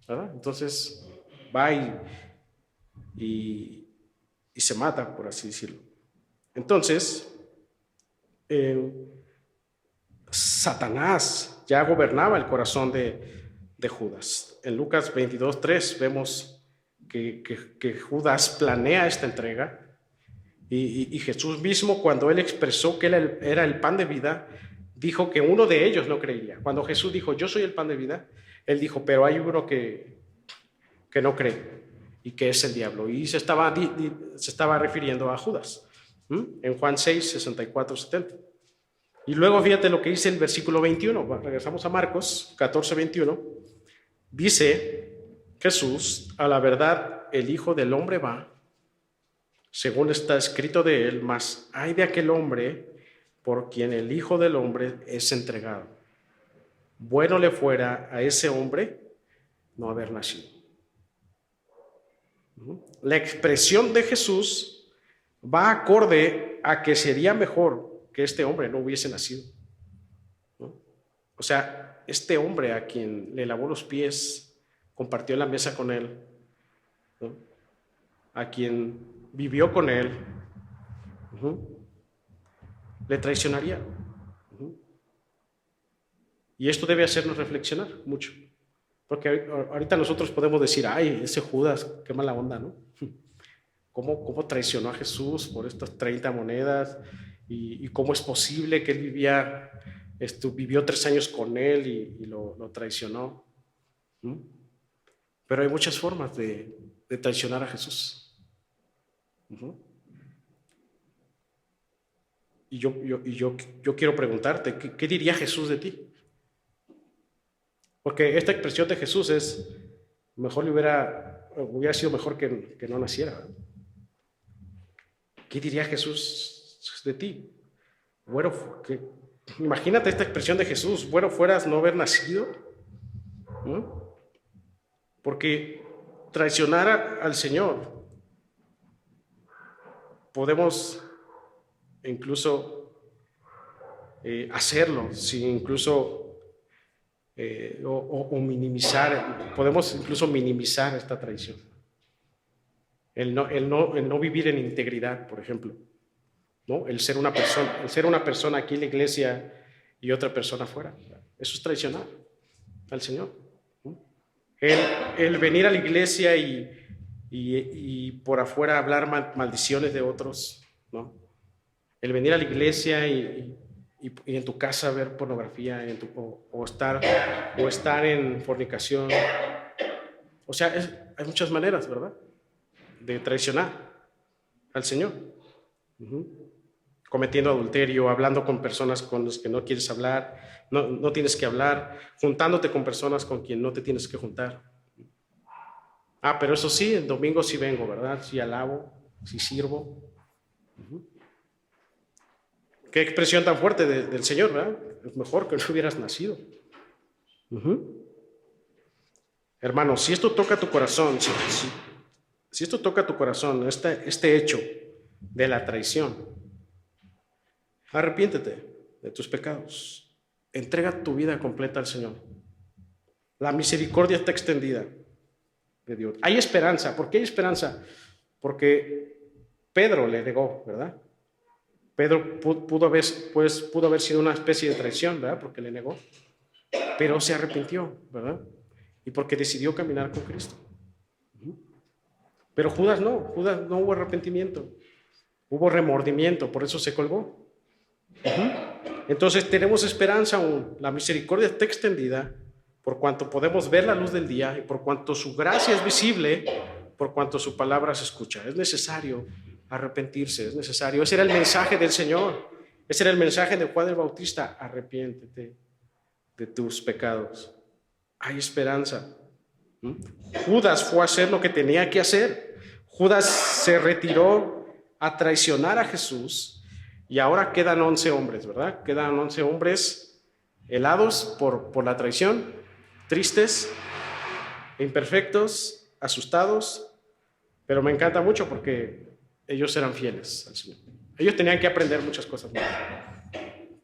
¿verdad? Entonces va y se mata, por así decirlo. Entonces, Satanás ya gobernaba el corazón de Judas. En Lucas 22:3 vemos que Judas planea esta entrega y Jesús mismo, cuando él expresó que él era el pan de vida, dijo que uno de ellos no creería. Cuando Jesús dijo, yo soy el pan de vida, él dijo, pero hay uno que no cree y que es el diablo. Y se estaba refiriendo a Judas, en Juan 6, 64, 70. Y luego fíjate lo que dice el versículo 21. Regresamos a Marcos 14, 21. Dice Jesús, a la verdad el Hijo del Hombre va, según está escrito de él, mas ay de aquel hombre por quien el Hijo del Hombre es entregado. Bueno le fuera a ese hombre no haber nacido. La expresión de Jesús va acorde a que sería mejor que este hombre no hubiese nacido, ¿no? O sea, este hombre a quien le lavó los pies, compartió la mesa con él, ¿no? A quien vivió con él, le traicionaría. Y esto debe hacernos reflexionar mucho. Porque ahorita nosotros podemos decir, ay, ese Judas, qué mala onda, ¿no? ¿Cómo traicionó a Jesús por estas 30 monedas? ¿Y cómo es posible que él vivió 3 años con él y lo traicionó? Pero hay muchas formas de traicionar a Jesús. Y yo quiero preguntarte, ¿qué diría Jesús de ti? Porque esta expresión de Jesús es, mejor hubiera sido mejor que no naciera. ¿Qué diría Jesús de ti? Bueno, imagínate esta expresión de Jesús, bueno fueras no haber nacido, ¿no? Porque traicionar al Señor, podemos incluso hacerlo, sin incluso o minimizar, podemos incluso minimizar esta traición. El no vivir en integridad, por ejemplo, ¿no? El ser una persona aquí en la iglesia y otra persona afuera. Eso es traicionar al Señor, ¿no? El venir a la iglesia y por afuera hablar maldiciones de otros, ¿no? El venir a la iglesia y en tu casa ver pornografía o estar en fornicación. O sea, hay muchas maneras, ¿verdad?, de traicionar al Señor. Cometiendo adulterio, hablando con personas con las que no quieres hablar, no tienes que hablar, juntándote con personas con quien no te tienes que juntar. Pero eso sí, el domingo sí vengo, ¿verdad? Sí alabo, sí sirvo. Qué expresión tan fuerte del Señor, ¿verdad? Es mejor que no hubieras nacido. Hermano, si esto toca tu corazón, si esto toca tu corazón, este hecho de la traición, arrepiéntete de tus pecados. Entrega tu vida completa al Señor. La misericordia está extendida de Dios. Hay esperanza. ¿Por qué hay esperanza? Porque Pedro le negó, ¿verdad? Pedro pudo haber sido una especie de traición, ¿verdad? Porque le negó, pero se arrepintió, ¿verdad? Y porque decidió caminar con Cristo. Pero Judas no hubo arrepentimiento, hubo remordimiento, por eso se colgó. Entonces tenemos esperanza aún, la misericordia está extendida por cuanto podemos ver la luz del día y por cuanto su gracia es visible, por cuanto su palabra se escucha. Es necesario arrepentirse, es necesario. Ese era el mensaje del Señor, ese era el mensaje de Juan el Bautista: arrepiéntete de tus pecados. Hay esperanza. Judas fue a hacer lo que tenía que hacer. Judas se retiró a traicionar a Jesús y ahora quedan 11 hombres, ¿verdad? Quedan 11 hombres helados por la traición, tristes, imperfectos, asustados, pero me encanta mucho porque ellos eran fieles al Señor. Ellos tenían que aprender muchas cosas más,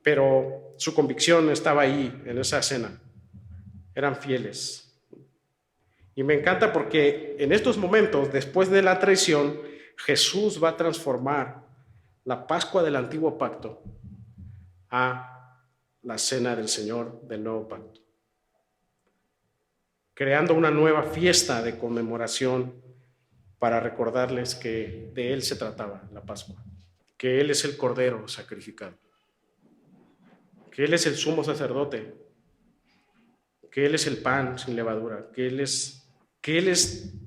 pero su convicción estaba ahí, en esa cena. Eran fieles. Y me encanta porque en estos momentos, después de la traición, Jesús va a transformar la Pascua del Antiguo Pacto a la Cena del Señor del Nuevo Pacto, creando una nueva fiesta de conmemoración para recordarles que de Él se trataba la Pascua, que Él es el Cordero sacrificado, que Él es el sumo sacerdote, que Él es el pan sin levadura, que Él es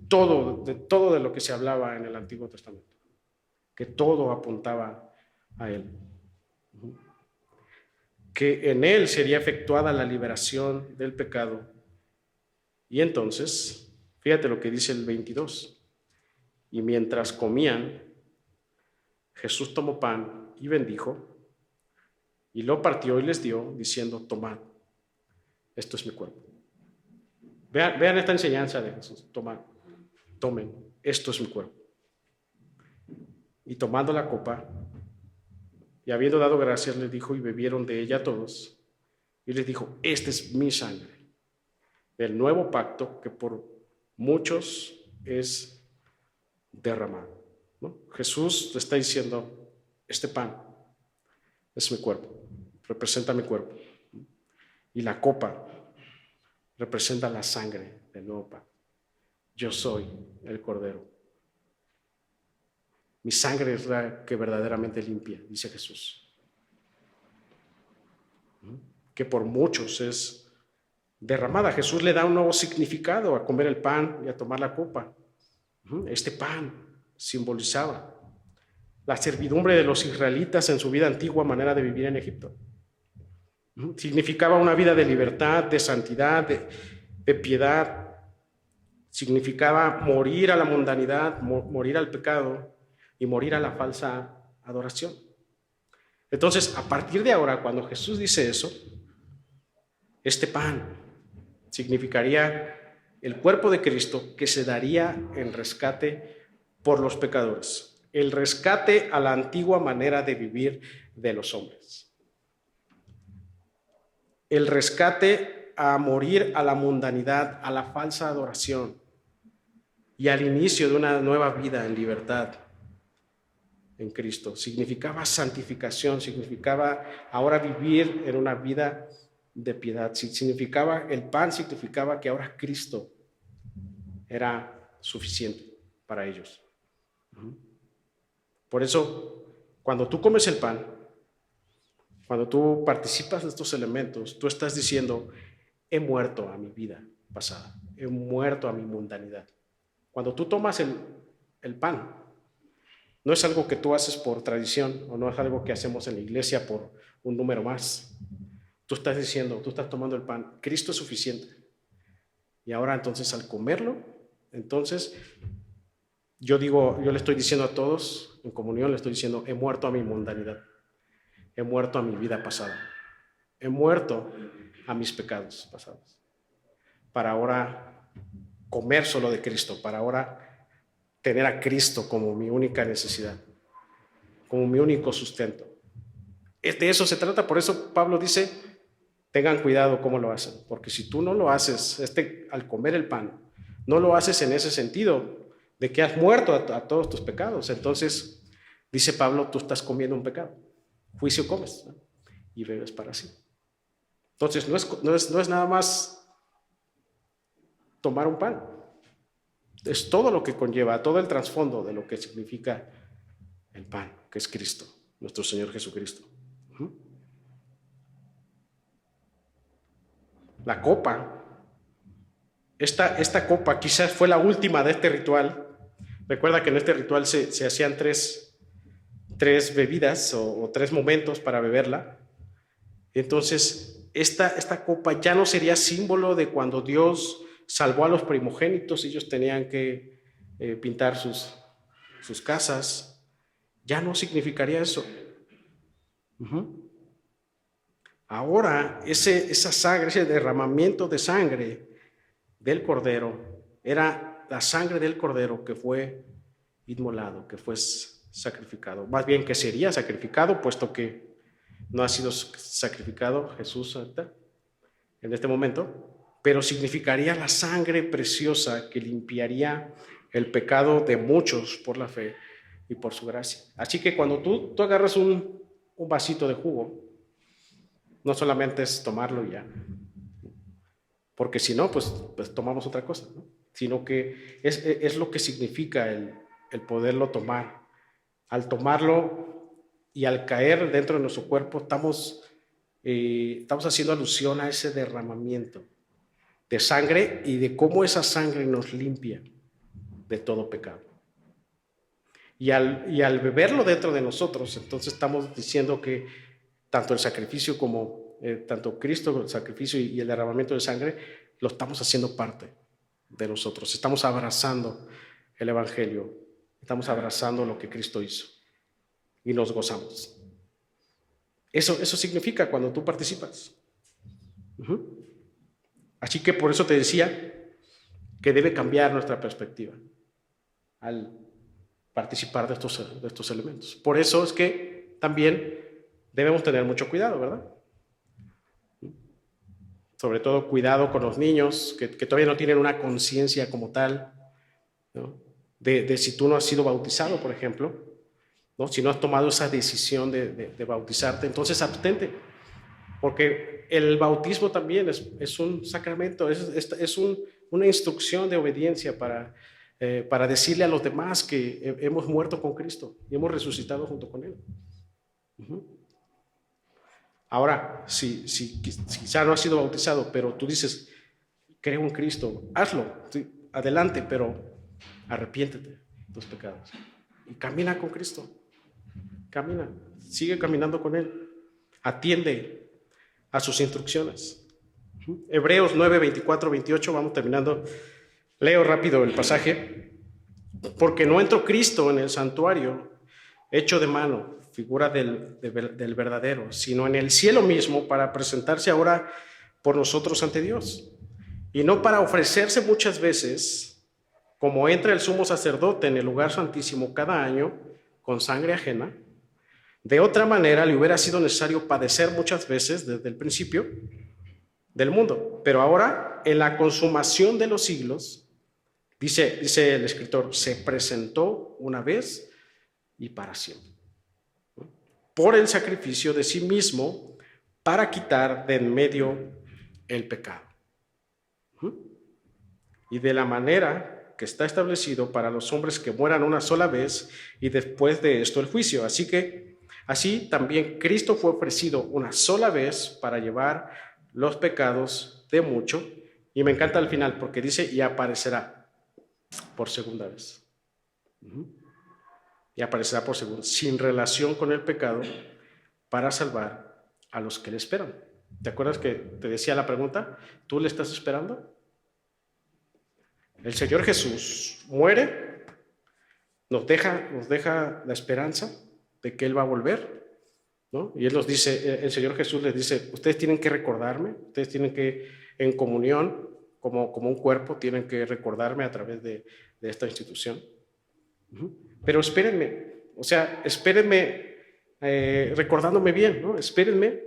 todo de lo que se hablaba en el Antiguo Testamento, que todo apuntaba a Él, que en Él sería efectuada la liberación del pecado. Y entonces, fíjate lo que dice el 22, y mientras comían, Jesús tomó pan y bendijo, y lo partió y les dio, diciendo: tomad, esto es mi cuerpo. Vean esta enseñanza de Jesús: tomen, esto es mi cuerpo. Y tomando la copa, y habiendo dado gracias, les dijo, y bebieron de ella todos, y les dijo: esta es mi sangre, del nuevo pacto, que por muchos es derramado, ¿no? Jesús le está diciendo: este pan es mi cuerpo, representa mi cuerpo, y la copa representa la sangre del nuevo pacto. Yo soy el Cordero. Mi sangre es la que verdaderamente limpia, dice Jesús, que por muchos es derramada. Jesús le da un nuevo significado a comer el pan y a tomar la copa. Este pan simbolizaba la servidumbre de los israelitas en su vida antigua, manera de vivir en Egipto. Significaba una vida de libertad, de santidad, de piedad. Significaba morir a la mundanidad, morir al pecado y morir a la falsa adoración. Entonces, a partir de ahora, cuando Jesús dice eso, este pan significaría el cuerpo de Cristo que se daría en rescate por los pecadores, el rescate a la antigua manera de vivir de los hombres, el rescate a morir a la mundanidad, a la falsa adoración y al inicio de una nueva vida en libertad en Cristo. Significaba santificación, significaba ahora vivir en una vida de piedad. Significaba, el pan significaba que ahora Cristo era suficiente para ellos. Por eso, cuando tú comes el pan, cuando tú participas de estos elementos, tú estás diciendo: he muerto a mi vida pasada, he muerto a mi mundanidad. Cuando tú tomas el pan, no es algo que tú haces por tradición o no es algo que hacemos en la iglesia por un número más. Tú estás diciendo, tú estás tomando el pan, Cristo es suficiente. Y ahora entonces al comerlo, entonces yo le estoy diciendo a todos en comunión, le estoy diciendo: he muerto a mi mundanidad, he muerto a mi vida pasada, he muerto a mis pecados pasados, para ahora comer solo de Cristo, para ahora tener a Cristo como mi única necesidad, como mi único sustento. De eso se trata. Por eso Pablo dice: tengan cuidado cómo lo hacen, porque si tú no lo haces, al comer el pan, no lo haces en ese sentido de que has muerto a todos tus pecados, entonces, dice Pablo, tú estás comiendo un pecado. juicio comes, ¿no? Y bebes para sí. Entonces no es nada más tomar un pan, es todo lo que conlleva, todo el trasfondo de lo que significa el pan, que es Cristo, nuestro Señor Jesucristo. La copa, esta copa quizás fue la última de este ritual. Recuerda que en este ritual se hacían tres bebidas o tres momentos para beberla. Entonces, esta copa ya no sería símbolo de cuando Dios salvó a los primogénitos, ellos tenían que pintar sus casas. Ya no significaría eso. Ahora, esa sangre, ese derramamiento de sangre del Cordero, era la sangre del Cordero que fue inmolado, que fue sacrificado. Más bien que sería sacrificado, puesto que no ha sido sacrificado Jesús en este momento, pero significaría la sangre preciosa que limpiaría el pecado de muchos por la fe y por su gracia. Así que cuando tú agarras un vasito de jugo, no solamente es tomarlo y ya, porque si no, pues tomamos otra cosa, ¿no? Sino que es lo que significa el poderlo tomar. Al tomarlo y al caer dentro de nuestro cuerpo, estamos haciendo alusión a ese derramamiento de sangre y de cómo esa sangre nos limpia de todo pecado. Y al beberlo dentro de nosotros, entonces estamos diciendo que tanto el sacrificio como tanto Cristo, el sacrificio y el derramamiento de sangre, lo estamos haciendo parte de nosotros. Estamos abrazando el Evangelio, estamos abrazando lo que Cristo hizo y nos gozamos. Eso significa cuando tú participas. Así que por eso te decía que debe cambiar nuestra perspectiva al participar de estos elementos. Por eso es que también debemos tener mucho cuidado, ¿verdad? Sobre todo cuidado con los niños que todavía no tienen una conciencia como tal, ¿no? De si tú no has sido bautizado, por ejemplo, ¿no? Si no has tomado esa decisión de bautizarte, entonces abstente, porque el bautismo también es un sacramento, es una instrucción de obediencia para decirle a los demás que hemos muerto con Cristo y hemos resucitado junto con Él. Ahora, si quizá no has sido bautizado, pero tú dices, creo en Cristo, hazlo, sí, adelante, pero arrepiéntete de tus pecados y camina con Cristo. Camina, sigue caminando con Él, atiende a sus instrucciones. Hebreos 9, 24, 28, vamos terminando. Leo rápido el pasaje. Porque no entró Cristo en el santuario hecho de mano, figura del verdadero, sino en el cielo mismo para presentarse ahora por nosotros ante Dios. Y no para ofrecerse muchas veces, como entra el sumo sacerdote en el lugar santísimo cada año con sangre ajena. De otra manera, le hubiera sido necesario padecer muchas veces desde el principio del mundo. Pero ahora, en la consumación de los siglos, dice el escritor, se presentó una vez y para siempre, ¿no? Por el sacrificio de sí mismo para quitar de en medio el pecado. Y de la manera que está establecido para los hombres que mueran una sola vez y después de esto el juicio. Así también Cristo fue ofrecido una sola vez para llevar los pecados de muchos. Y me encanta al final porque dice, y aparecerá por segunda vez. Y aparecerá por segunda, sin relación con el pecado, para salvar a los que le esperan. ¿Te acuerdas que te decía la pregunta? ¿Tú le estás esperando? El Señor Jesús muere, nos deja la esperanza de que Él va a volver, ¿no? Y Él nos dice, el Señor Jesús les dice, ustedes tienen que recordarme, ustedes tienen que, en comunión, como un cuerpo, tienen que recordarme a través de esta institución. Pero espérenme recordándome bien, ¿no? Espérenme,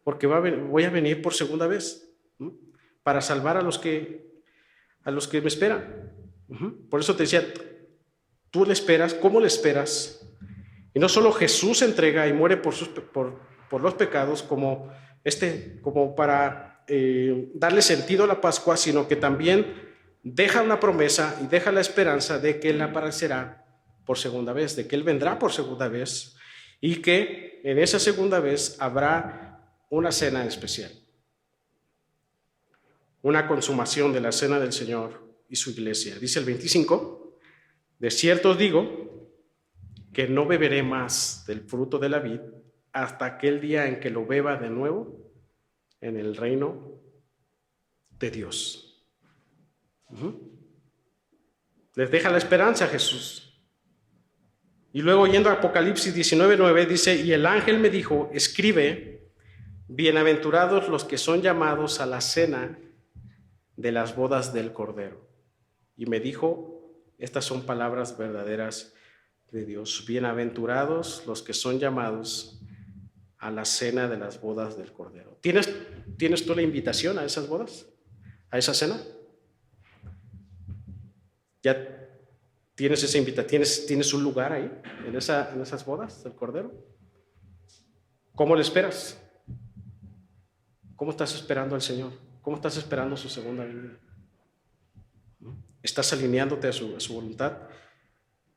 porque voy a venir por segunda vez, ¿no? Para salvar a los que me esperan. Por eso te decía, tú le esperas, ¿cómo le esperas? Y no solo Jesús se entrega y muere por los pecados como para darle sentido a la Pascua, sino que también deja una promesa y deja la esperanza de que Él aparecerá por segunda vez, de que Él vendrá por segunda vez y que en esa segunda vez habrá una cena especial, una consumación de la cena del Señor y su iglesia. Dice el 25, de cierto os digo que no beberé más del fruto de la vid hasta aquel día en que lo beba de nuevo en el reino de Dios. Les deja la esperanza a Jesús. Y luego yendo a Apocalipsis 19:9 dice, y el ángel me dijo, escribe, bienaventurados los que son llamados a la cena de las bodas del Cordero. Y me dijo, estas son palabras verdaderas de Dios, bienaventurados los que son llamados a la cena de las bodas del Cordero. ¿Tienes tú la invitación a esas bodas? ¿A esa cena? ¿Ya tienes esa invitación? ¿Tienes un lugar ahí, en esas bodas del Cordero? ¿Cómo le esperas? ¿Cómo estás esperando al Señor? ¿Cómo estás esperando su segunda venida? ¿Estás alineándote a su voluntad?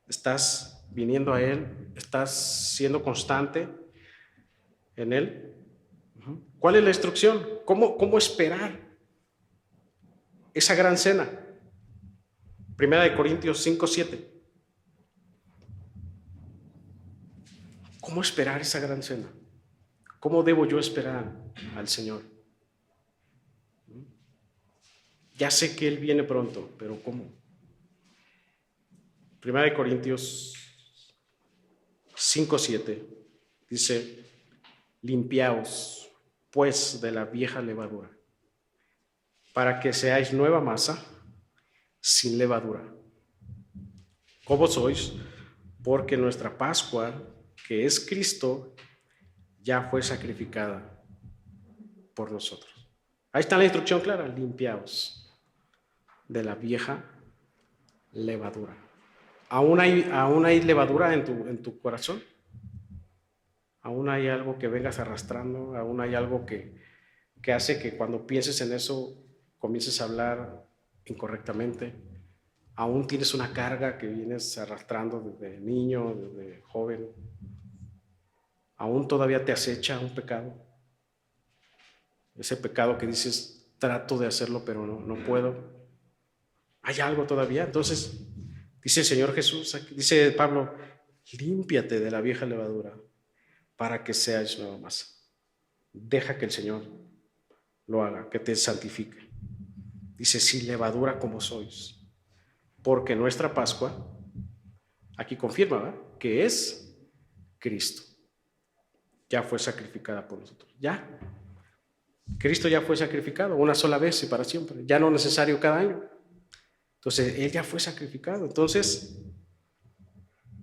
¿Estás viniendo a Él? ¿Estás siendo constante en Él? ¿Cuál es la instrucción? ¿Cómo esperar esa gran cena? Primera de Corintios 5:7. ¿Cómo esperar esa gran cena? ¿Cómo debo yo esperar al Señor? Ya sé que Él viene pronto, pero ¿cómo? Primera de Corintios 5:7 dice, limpiaos pues de la vieja levadura, para que seáis nueva masa, sin levadura. ¿Cómo sois? Porque nuestra Pascua, que es Cristo, ya fue sacrificada por nosotros. Ahí está la instrucción clara, limpiaos de la vieja levadura. ¿Aún hay levadura en tu corazón? ¿Aún hay algo que vengas arrastrando? ¿Aún hay algo que hace que cuando pienses en eso comiences a hablar incorrectamente? ¿Aún tienes una carga que vienes arrastrando desde niño, desde joven? ¿Aún todavía te acecha un pecado? Ese pecado que dices, trato de hacerlo, pero no puedo. ¿Hay algo todavía? Entonces, dice el Señor Jesús, dice Pablo, límpiate de la vieja levadura para que seas nueva masa. Deja que el Señor lo haga, que te santifique. Dice, sin levadura como sois. Porque nuestra Pascua, aquí confirma, ¿verdad?, que es Cristo. Ya fue sacrificada por nosotros. Ya. Cristo ya fue sacrificado una sola vez y para siempre. Ya no es necesario cada año. Entonces, Él ya fue sacrificado. Entonces,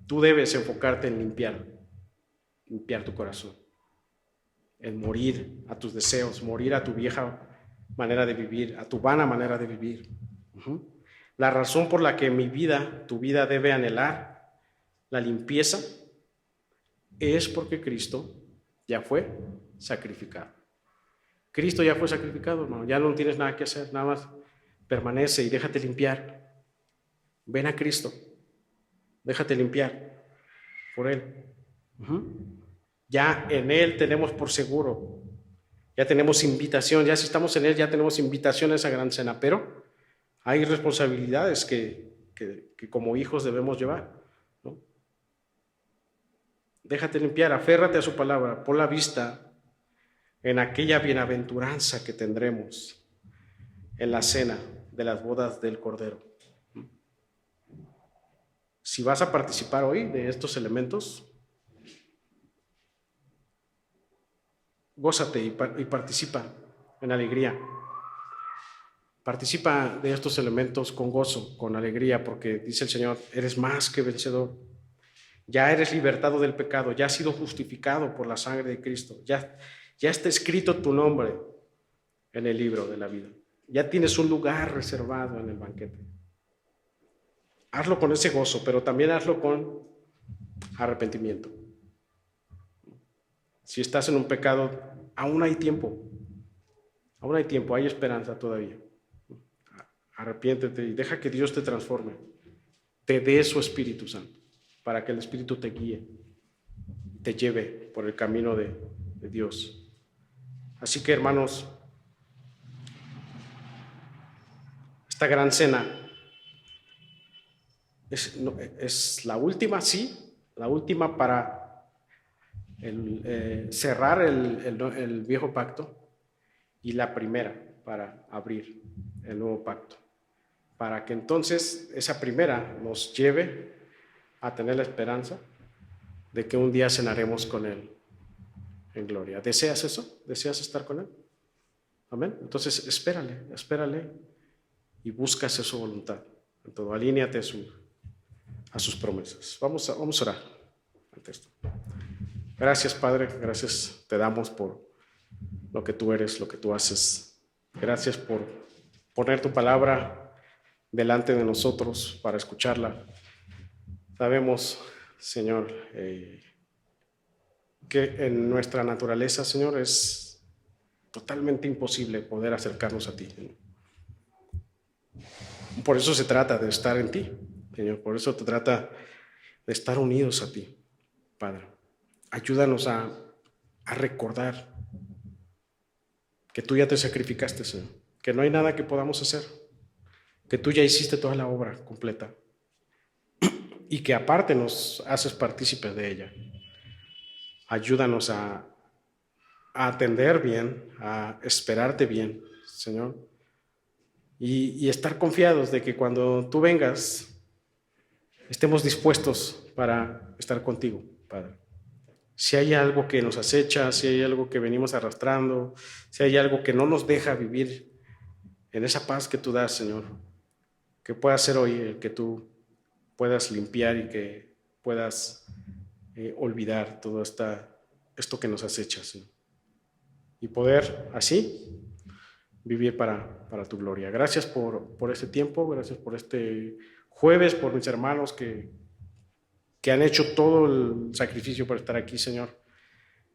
tú debes enfocarte en limpiar tu corazón, en morir a tus deseos, morir a tu vieja manera de vivir, a tu vana manera de vivir. La razón por la que tu vida debe anhelar la limpieza es porque Cristo ya fue sacrificado. Cristo ya fue sacrificado, hermano. Ya no tienes nada que hacer, nada más permanece y déjate limpiar. Ven a Cristo, déjate limpiar por Él. Ya en Él tenemos por seguro, ya tenemos invitación, ya si estamos en Él ya tenemos invitación a esa gran cena, pero hay responsabilidades que como hijos debemos llevar, ¿no? Déjate limpiar, aférrate a su palabra, pon la vista en aquella bienaventuranza que tendremos en la cena de las bodas del Cordero. Si vas a participar hoy de estos elementos, gózate y participa en alegría. Participa de estos elementos con gozo, con alegría, porque dice el Señor, eres más que vencedor. Ya eres libertado del pecado, ya has sido justificado por la sangre de Cristo, ya está escrito tu nombre en el libro de la vida. Ya tienes un lugar reservado en el banquete. Hazlo con ese gozo, pero también hazlo con arrepentimiento. Si estás en un pecado, aún hay tiempo. Aún hay tiempo, hay esperanza todavía. Arrepiéntete y deja que Dios te transforme. Te dé su Espíritu Santo para que el Espíritu te guíe, te lleve por el camino de Dios. Así que, hermanos, esta gran cena es la última, sí, la última para cerrar el viejo pacto y la primera para abrir el nuevo pacto, para que entonces esa primera nos lleve a tener la esperanza de que un día cenaremos con Él en gloria. ¿Deseas eso? ¿Deseas estar con Él? Amén. Entonces espérale y busca hacer su voluntad. En todo, alíneate a sus promesas. Vamos a orar ante esto. Gracias, Padre, gracias te damos por lo que tú eres, lo que tú haces. Gracias por poner tu palabra delante de nosotros para escucharla. Sabemos, Señor, que en nuestra naturaleza, Señor, es totalmente imposible poder acercarnos a ti. Por eso se trata de estar en ti, Señor. Por eso se trata de estar unidos a ti, Padre. Ayúdanos a recordar que tú ya te sacrificaste, Señor. Que no hay nada que podamos hacer. Que tú ya hiciste toda la obra completa. Y que aparte nos haces partícipes de ella. Ayúdanos a atender bien, a esperarte bien, Señor. Y estar confiados de que cuando tú vengas, estemos dispuestos para estar contigo, Padre. Si hay algo que nos acecha, si hay algo que venimos arrastrando, si hay algo que no nos deja vivir en esa paz que tú das, Señor, que pueda ser hoy el que tú puedas limpiar y que puedas olvidar todo esto que nos acecha, Señor. Y poder así vivir para tu gloria. Gracias por este tiempo, gracias por este jueves, por mis hermanos que han hecho todo el sacrificio para estar aquí, Señor.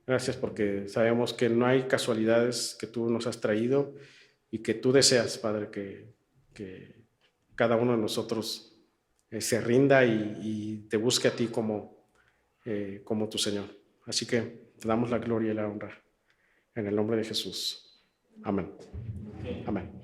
Gracias porque sabemos que no hay casualidades, que tú nos has traído y que tú deseas, Padre, que cada uno de nosotros se rinda y te busque a ti como tu Señor. Así que te damos la gloria y la honra en el nombre de Jesús. Amén. Amén.